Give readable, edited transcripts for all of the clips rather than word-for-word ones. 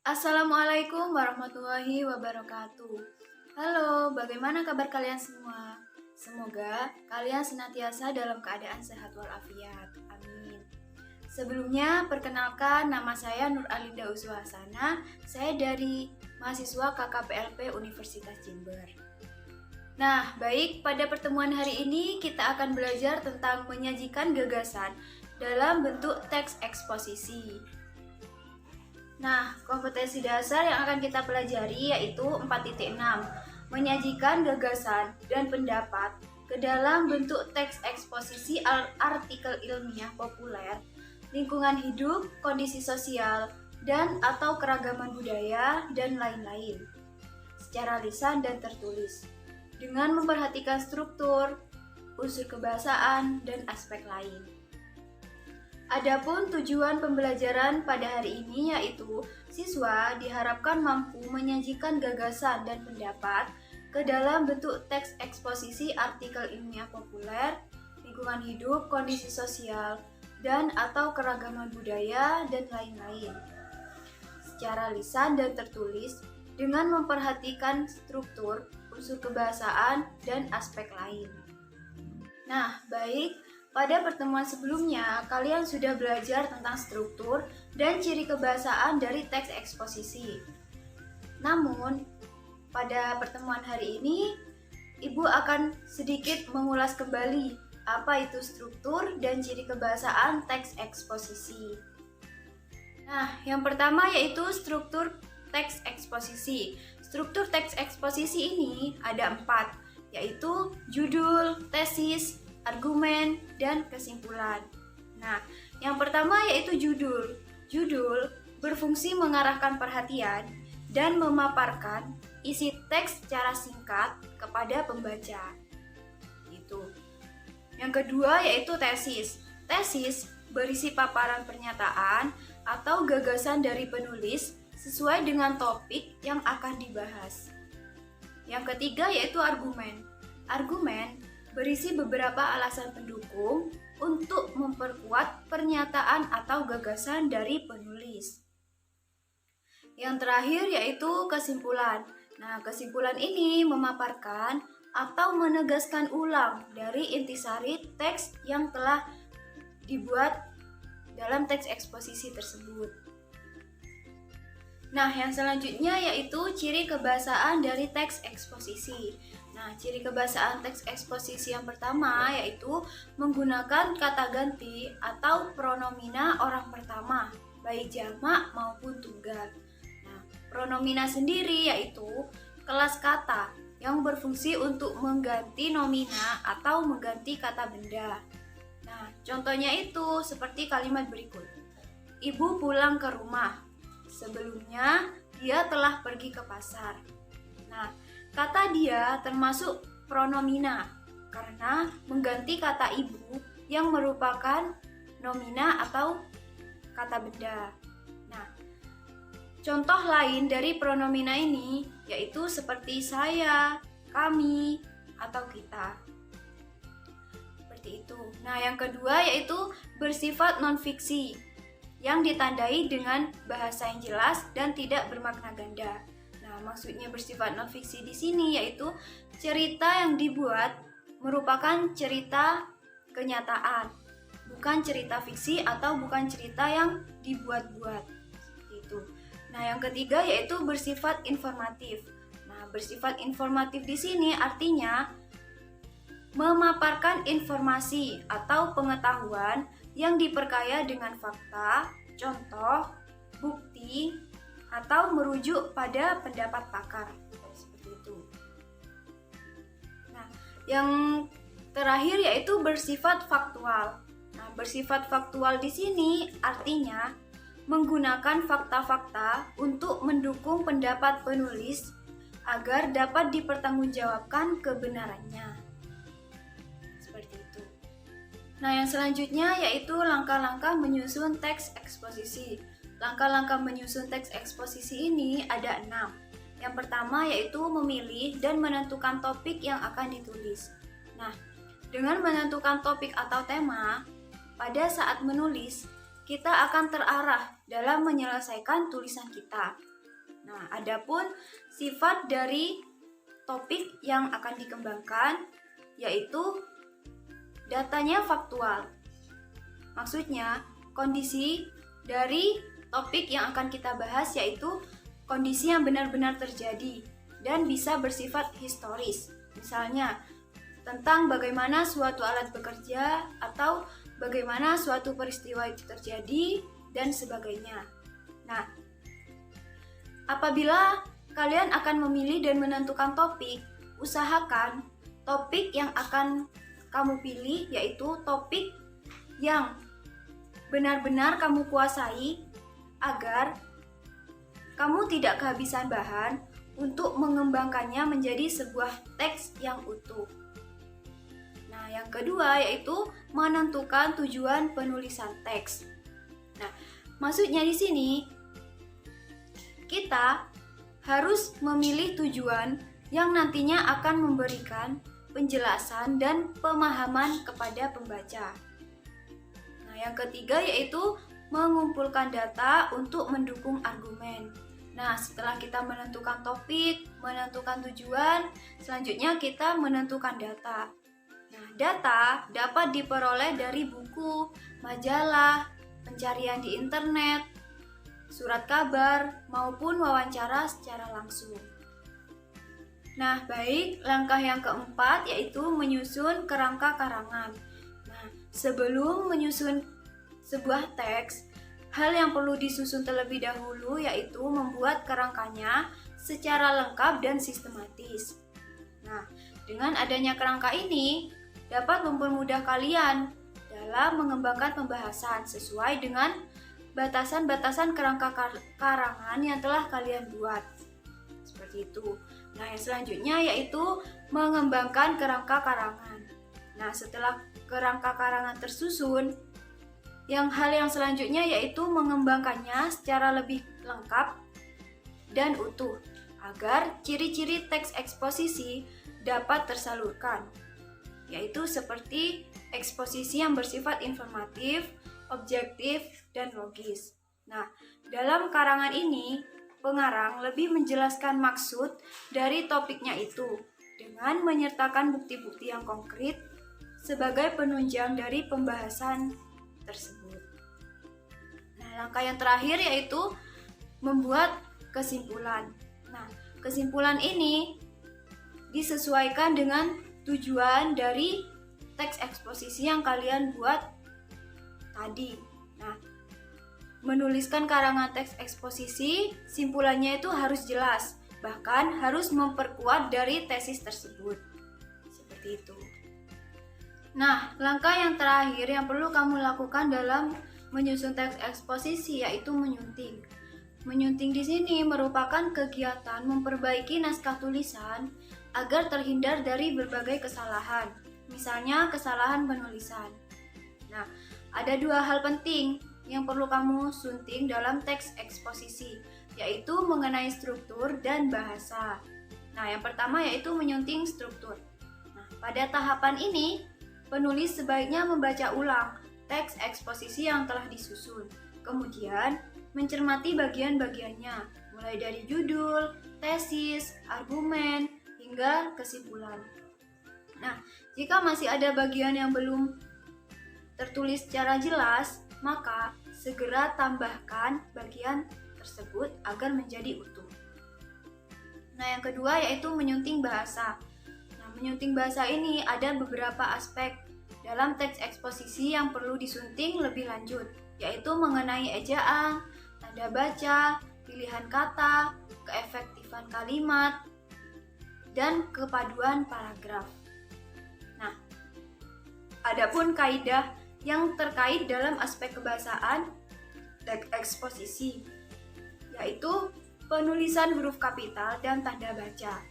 Assalamualaikum warahmatullahi wabarakatuh. Halo, bagaimana kabar kalian semua? Semoga kalian senantiasa dalam keadaan sehat walafiat. Amin. Sebelumnya, perkenalkan nama saya Nur Alinda Uswahasana. Saya dari mahasiswa KKPLP Universitas Jember. Nah, baik, pada pertemuan hari ini kita akan belajar tentang menyajikan gagasan dalam bentuk teks eksposisi. Nah, kompetensi dasar yang akan kita pelajari yaitu 4.6, menyajikan gagasan dan pendapat ke dalam bentuk teks eksposisi artikel ilmiah populer, lingkungan hidup, kondisi sosial, dan atau keragaman budaya, dan lain-lain, secara lisan dan tertulis, dengan memperhatikan struktur, unsur kebahasaan, dan aspek lain. Adapun tujuan pembelajaran pada hari ini yaitu siswa diharapkan mampu menyajikan gagasan dan pendapat ke dalam bentuk teks eksposisi artikel ilmiah populer, lingkungan hidup, kondisi sosial, dan atau keragaman budaya, dan lain-lain, secara lisan dan tertulis dengan memperhatikan struktur, unsur kebahasaan, dan aspek lain. Nah, baik. Pada pertemuan sebelumnya, kalian sudah belajar tentang struktur dan ciri kebahasaan dari teks eksposisi. Namun, pada pertemuan hari ini, Ibu akan sedikit mengulas kembali apa itu struktur dan ciri kebahasaan teks eksposisi. Nah, yang pertama yaitu struktur teks eksposisi. Struktur teks eksposisi ini ada 4, yaitu judul, tesis, argumen, dan kesimpulan. Nah, yang pertama yaitu judul. Judul berfungsi mengarahkan perhatian dan memaparkan isi teks secara singkat kepada pembaca. Itu. Yang kedua yaitu tesis. Tesis berisi paparan pernyataan atau gagasan dari penulis sesuai dengan topik yang akan dibahas. Yang ketiga yaitu argumen. Argumen berisi beberapa alasan pendukung untuk memperkuat pernyataan atau gagasan dari penulis. Yang terakhir yaitu kesimpulan. Nah, kesimpulan ini memaparkan atau menegaskan ulang dari intisari teks yang telah dibuat dalam teks eksposisi tersebut. Nah, yang selanjutnya yaitu ciri kebahasaan dari teks eksposisi. Nah, ciri kebahasaan teks eksposisi yang pertama yaitu menggunakan kata ganti atau pronomina orang pertama, baik jamak maupun tunggal. Nah, pronomina sendiri yaitu kelas kata yang berfungsi untuk mengganti nomina atau mengganti kata benda. Nah, contohnya itu seperti kalimat berikut. Ibu pulang ke rumah. Sebelumnya, dia telah pergi ke pasar. Nah, kata dia termasuk pronomina karena mengganti kata ibu yang merupakan nomina atau kata benda. Nah, contoh lain dari pronomina ini yaitu seperti saya, kami, atau kita. Seperti itu. Nah, yang kedua yaitu bersifat non-fiksi yang ditandai dengan bahasa yang jelas dan tidak bermakna ganda. Nah, maksudnya bersifat non-fiksi di sini yaitu cerita yang dibuat merupakan cerita kenyataan, bukan cerita fiksi atau bukan cerita yang dibuat-buat. Itu. Nah, yang ketiga yaitu bersifat informatif. Nah, bersifat informatif di sini artinya memaparkan informasi atau pengetahuan yang diperkaya dengan fakta, contoh, bukti, atau merujuk pada pendapat pakar. Seperti itu. Nah, yang terakhir yaitu bersifat faktual. Nah, bersifat faktual di sini artinya menggunakan fakta-fakta untuk mendukung pendapat penulis agar dapat dipertanggungjawabkan kebenarannya. Seperti itu. Nah, yang selanjutnya yaitu langkah-langkah menyusun teks eksposisi. Langkah-langkah menyusun teks eksposisi ini ada 6. Yang pertama yaitu memilih dan menentukan topik yang akan ditulis. Nah, dengan menentukan topik atau tema, pada saat menulis, kita akan terarah dalam menyelesaikan tulisan kita. Nah, adapun sifat dari topik yang akan dikembangkan yaitu datanya faktual. Maksudnya, kondisi dari topik yang akan kita bahas yaitu kondisi yang benar-benar terjadi dan bisa bersifat historis. Misalnya, tentang bagaimana suatu alat bekerja atau bagaimana suatu peristiwa itu terjadi dan sebagainya. Nah, apabila kalian akan memilih dan menentukan topik, usahakan topik yang akan kamu pilih yaitu topik yang benar-benar kamu kuasai agar kamu tidak kehabisan bahan untuk mengembangkannya menjadi sebuah teks yang utuh. Nah, yang kedua yaitu menentukan tujuan penulisan teks. Nah, maksudnya di sini kita harus memilih tujuan yang nantinya akan memberikan penjelasan dan pemahaman kepada pembaca. Nah, yang ketiga yaitu mengumpulkan data untuk mendukung argumen. Nah, setelah kita menentukan topik, menentukan tujuan, selanjutnya kita menentukan data. Nah, data dapat diperoleh dari buku, majalah, pencarian di internet, surat kabar, maupun wawancara secara langsung. Nah, baik, langkah yang keempat yaitu menyusun kerangka karangan. Nah, sebelum menyusun sebuah teks, hal yang perlu disusun terlebih dahulu yaitu membuat kerangkanya secara lengkap dan sistematis. Nah, dengan adanya kerangka ini dapat mempermudah kalian dalam mengembangkan pembahasan sesuai dengan batasan-batasan kerangka karangan yang telah kalian buat. Seperti itu. Nah, yang selanjutnya yaitu mengembangkan kerangka karangan. Nah, setelah kerangka karangan tersusun, hal yang selanjutnya yaitu mengembangkannya secara lebih lengkap dan utuh agar ciri-ciri teks eksposisi dapat tersalurkan, yaitu seperti eksposisi yang bersifat informatif, objektif, dan logis. Nah, dalam karangan ini, pengarang lebih menjelaskan maksud dari topiknya itu dengan menyertakan bukti-bukti yang konkret sebagai penunjang dari pembahasan tersebut. Nah, langkah yang terakhir yaitu membuat kesimpulan. Nah, kesimpulan ini disesuaikan dengan tujuan dari teks eksposisi yang kalian buat tadi. Nah, menuliskan karangan teks eksposisi, simpulannya itu harus jelas, bahkan harus memperkuat dari tesis tersebut. Seperti itu. Nah, langkah yang terakhir yang perlu kamu lakukan dalam menyusun teks eksposisi yaitu menyunting. Menyunting di sini merupakan kegiatan memperbaiki naskah tulisan agar terhindar dari berbagai kesalahan, misalnya kesalahan penulisan. Nah, ada dua hal penting yang perlu kamu sunting dalam teks eksposisi, yaitu mengenai struktur dan bahasa. Nah, yang pertama yaitu menyunting struktur. Nah, pada tahapan ini, penulis sebaiknya membaca ulang teks eksposisi yang telah disusun, kemudian mencermati bagian-bagiannya, mulai dari judul, tesis, argumen, hingga kesimpulan. Nah, jika masih ada bagian yang belum tertulis secara jelas, maka segera tambahkan bagian tersebut agar menjadi utuh. Nah, yang kedua yaitu menyunting bahasa. Nah, menyunting bahasa ini ada beberapa aspek dalam teks eksposisi yang perlu disunting lebih lanjut, yaitu mengenai ejaan, tanda baca, pilihan kata, keefektifan kalimat, dan kepaduan paragraf. Nah, adapun kaidah yang terkait dalam aspek kebahasaan teks eksposisi, yaitu penulisan huruf kapital dan tanda baca.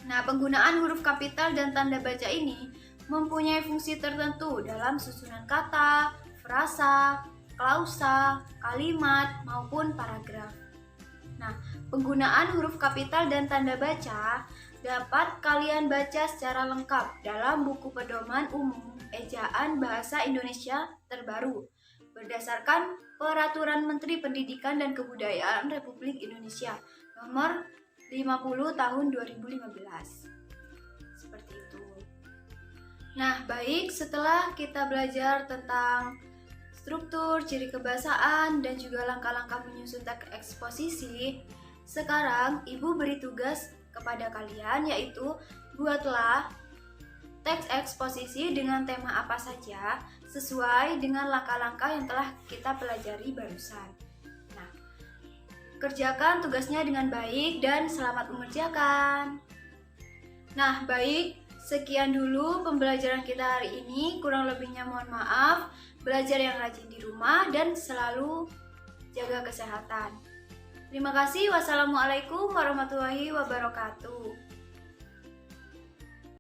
Nah, penggunaan huruf kapital dan tanda baca ini mempunyai fungsi tertentu dalam susunan kata, frasa, klausa, kalimat, maupun paragraf. Nah, penggunaan huruf kapital dan tanda baca dapat kalian baca secara lengkap dalam buku pedoman umum ejaan bahasa Indonesia terbaru berdasarkan Peraturan Menteri Pendidikan dan Kebudayaan Republik Indonesia Nomor 50 Tahun 2015. Seperti itu. Nah, baik, setelah kita belajar tentang struktur, ciri kebahasaan, dan juga langkah-langkah menyusun teks eksposisi, sekarang Ibu beri tugas kepada kalian, yaitu buatlah teks eksposisi dengan tema apa saja sesuai dengan langkah-langkah yang telah kita pelajari barusan. Nah, kerjakan tugasnya dengan baik dan selamat mengerjakan. Nah, baik, sekian dulu pembelajaran kita hari ini. Kurang lebihnya mohon maaf. Belajar yang rajin di rumah dan selalu jaga kesehatan. Terima kasih. Wassalamualaikum warahmatullahi wabarakatuh.